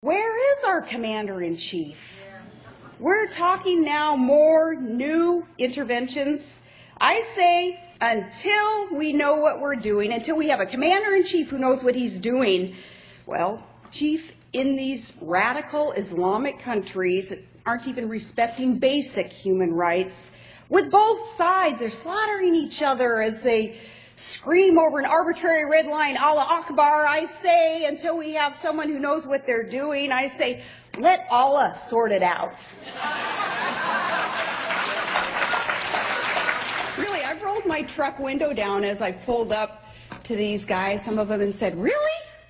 Where is our commander-in-chief? We're talking now more new interventions. I say until we know what we're doing, until we have a commander-in-chief who knows what he's doing, well, Chief, in these radical Islamic countries that aren't even respecting basic human rights, with both sides, they're slaughtering each other as they scream over an arbitrary red line, Allah Akbar. I say, until we have someone who knows what they're doing, I say, let Allah sort it out. Really, I've rolled my truck window down as I pulled up to these guys, some of them, and said, really?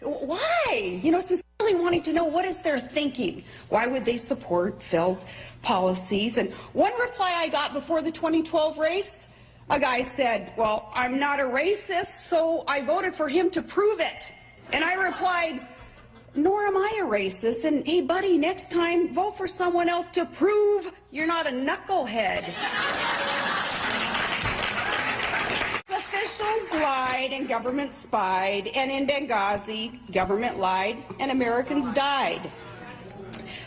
Why? You know, sincerely wanting to know what is their thinking. Why would they support failed policies? And one reply I got before the 2012 race, a guy said, well, I'm not a racist, so I voted for him to prove it. And I replied, nor am I a racist. And hey, buddy, next time, vote for someone else to prove you're not a knucklehead. Officials lied and government spied, and in Benghazi, government lied and Americans died.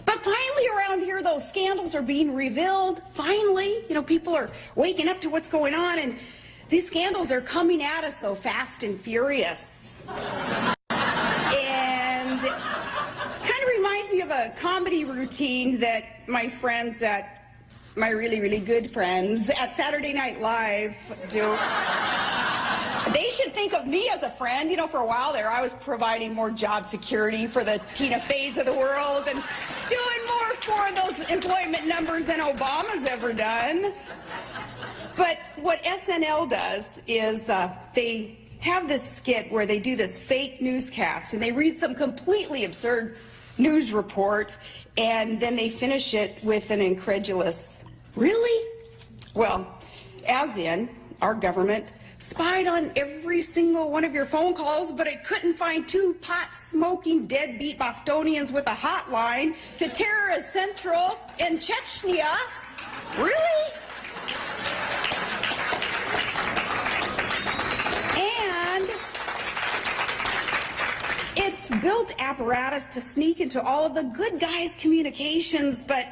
But finally around here, those scandals are being revealed. Finally, you know, people are waking up to what's going on, and these scandals are coming at us, though, fast and furious. And kind of reminds me of a comedy routine that my friends my really, really good friends at Saturday Night Live do. They should think of me as a friend. You know, for a while there, I was providing more job security for the Tina Feys of the world and doing more for those employment numbers than Obama's ever done. But what SNL does is they have this skit where they do this fake newscast, and they read some completely absurd news report, and then they finish it with an incredulous, really? Well, as in, our government spied on every single one of your phone calls, but it couldn't find two pot-smoking, deadbeat Bostonians with a hotline to terrorist central in Chechnya. Really? And it's built apparatus to sneak into all of the good guys' communications, but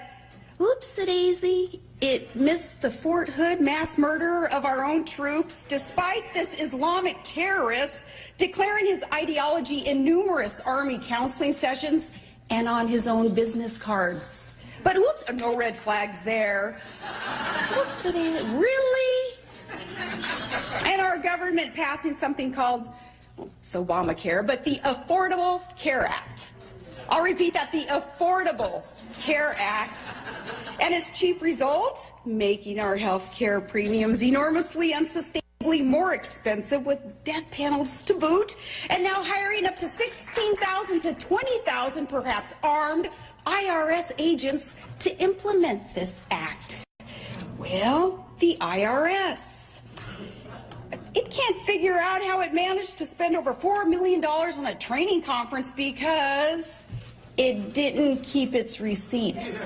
oops-a-daisy, it missed the Fort Hood mass murder of our own troops, despite this Islamic terrorist declaring his ideology in numerous Army counseling sessions and on his own business cards. But whoops, no red flags there. Whoops-a-daisy, really? And our government passing something called, well, it's Obamacare, but the Affordable Care Act. I'll repeat that, the Affordable Care Act. And its chief result, making our health care premiums enormously, unsustainably more expensive with death panels to boot, and now hiring up to 16,000 to 20,000 perhaps armed IRS agents to implement this act. Well, the IRS. It can't figure out how it managed to spend over $4 million on a training conference because it didn't keep its receipts.